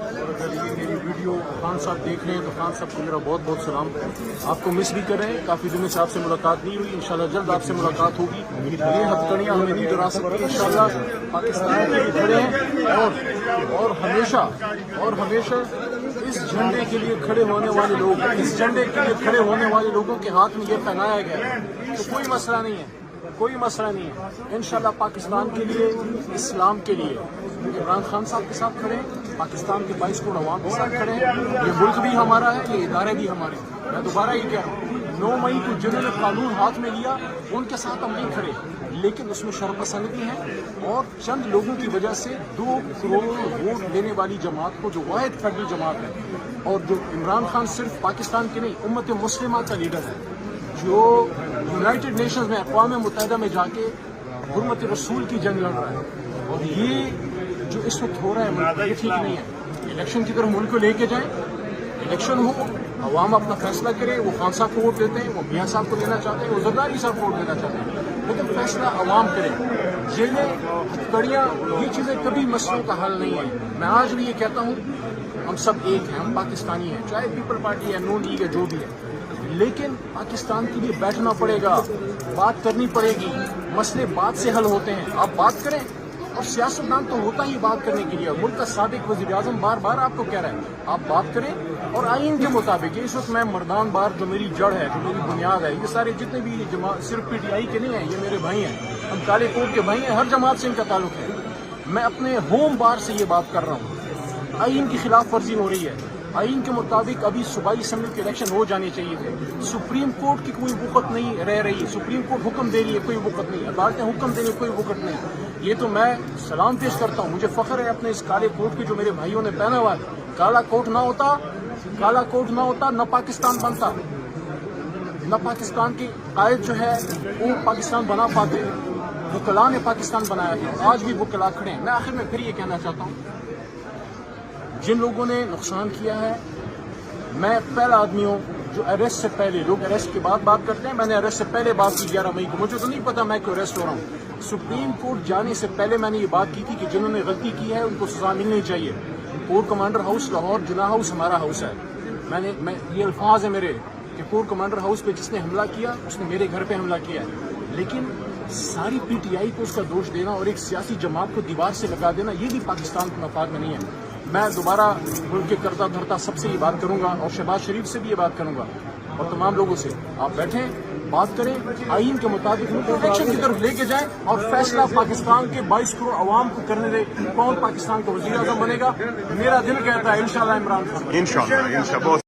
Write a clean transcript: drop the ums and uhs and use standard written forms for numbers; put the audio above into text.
اور اگر یہ میری ویڈیو خان صاحب دیکھ رہے ہیں تو خان صاحب کو میرا بہت بہت سلام. آپ کو مس بھی کر رہے ہیں, کافی دنوں سے آپ سے ملاقات نہیں ہوئی. انشاءاللہ جلد آپ سے ملاقات ہوگی. یہ ہتھ کڑیاں ہمیں نہیں ڈرا سکتی. انشاءاللہ پاکستان کے لیے کھڑے ہیں اور ہمیشہ اس جھنڈے کے لیے کھڑے ہونے والے لوگ, اس جھنڈے کے لیے کھڑے ہونے والے لوگوں کے ہاتھ میں یہ پہنایا گیا ہے. تو کوئی مسئلہ نہیں ہے, کوئی مسئلہ نہیں ہے. انشاءاللہ پاکستان کے لیے, اسلام کے لیے عمران خان صاحب کے ساتھ کھڑے ہیں, پاکستان کے 22 کروڑ عوام کے ساتھ کھڑے ہیں. یہ ملک بھی ہمارا ہے, یہ ادارے بھی ہمارے ہیں. میں دوبارہ یہ کہہ رہا ہوں, 9 مئی کو جنہوں نے قانون ہاتھ میں لیا ان کے ساتھ ہم نہیں کھڑے, لیکن اس میں شرم پسندی ہے اور چند لوگوں کی وجہ سے 2 کروڑ ووٹ دینے والی جماعت کو, جو واحد فیڈرل جماعت ہے, اور جو عمران خان صرف پاکستان کے نہیں امت مسلمہ کا لیڈر ہے, جو یونائٹڈ نیشنز میں, اقوام متحدہ میں جا کے حرمت رسول کی جنگ لڑ رہا ہے. اور یہ جو اس وقت ہو رہا ہے ملک, یہ ٹھیک نہیں ہے. الیکشن کی طرف ملک کو لے کے جائیں, الیکشن ہو, عوام اپنا فیصلہ کرے. وہ خان صاحب کو ووٹ دیتے ہیں, وہ میاں صاحب کو دینا چاہتے ہیں, وہ زرداری صاحب کو ووٹ دینا چاہتے ہیں, لیکن فیصلہ عوام کرے. جیلیں, ہتھکڑیاں, یہ چیزیں کبھی مسئلوں کا حل نہیں ہے. میں آج بھی یہ کہتا ہوں, ہم سب ایک ہیں, ہم پاکستانی ہیں, چاہے پیپل پارٹی ہے, نون لیگ ہے, جو بھی ہے, لیکن پاکستان کے لیے بیٹھنا پڑے گا, بات کرنی پڑے گی. مسئلے بات سے حل ہوتے ہیں. آپ بات کریں, اور سیاستدان تو ہوتا ہی بات کرنے کے لیے. ملک کا سابق وزیر اعظم بار بار آپ کو کہہ رہا ہے آپ بات کریں, اور آئین کے مطابق. اس وقت میں مردان بار, جو میری جڑ ہے, جو میری بنیاد ہے, یہ سارے جتنے بھی جماعت صرف پی ٹی آئی کے نہیں ہیں, یہ میرے بھائی ہیں, ہم کالے کوٹ کے بھائی ہیں, ہر جماعت سے ان کا تعلق ہے. میں اپنے ہوم بار سے یہ بات کر رہا ہوں. آئین کی خلاف ورزی ہو رہی ہے. آئین کے مطابق ابھی صوبائی اسمبلی کے الیکشن ہو جانے چاہیے تھے. سپریم کورٹ کی کوئی وقت نہیں رہ رہی. سپریم کورٹ حکم دے رہی ہے, کوئی وقت نہیں. عدالتیں حکم دے رہی ہے, کوئی وقت نہیں. یہ تو میں سلام پیش کرتا ہوں, مجھے فخر ہے اپنے اس کالے کوٹ کی جو میرے بھائیوں نے پہنا ہوا ہے. کالا کوٹ نہ ہوتا نہ پاکستان بنتا, نہ پاکستان کے قائد جو ہے وہ پاکستان بنا پاتے. وکلاء نے پاکستان بنایا تھا, آج بھی وکلاء کھڑے ہیں. میں آخر میں پھر یہ کہنا چاہتا ہوں, جن لوگوں نے نقصان کیا ہے, میں پہلا آدمی ہوں جو اریسٹ سے پہلے, لوگ اریسٹ کے بعد بات کرتے ہیں, میں نے اریسٹ سے پہلے بات کی 11 مئی کو. مجھے تو نہیں پتا میں کیوں اریسٹ ہو رہا ہوں. سپریم کورٹ جانے سے پہلے میں نے یہ بات کی تھی کہ جنہوں نے غلطی کی ہے ان کو سزا ملنی چاہیے. کورٹ کمانڈر ہاؤس لاہور, جناح ہاؤس ہمارا ہاؤس ہے. یہ الفاظ ہیں میرے کہ کورٹ کمانڈر ہاؤس پہ جس نے حملہ کیا اس نے میرے گھر پہ حملہ کیا ہے. لیکن ساری پی ٹی آئی کو اس کا دوش دینا اور ایک سیاسی جماعت کو دیوار سے لگا دینا, یہ بھی پاکستان کے مفاد میں نہیں ہے. میں دوبارہ ملک کے کرتا دھرتا سب سے یہ بات کروں گا, اور شہباز شریف سے بھی یہ بات کروں گا, اور تمام لوگوں سے, آپ بیٹھیں, بات کریں, آئین کے مطابق الیکشن کی طرف لے کے جائیں, اور فیصلہ پاکستان کے 22 کروڑ عوام کو کرنے دیں کون پاکستان کا وزیر اعظم بنے گا. میرا دل کہتا ہے انشاءاللہ عمران خان.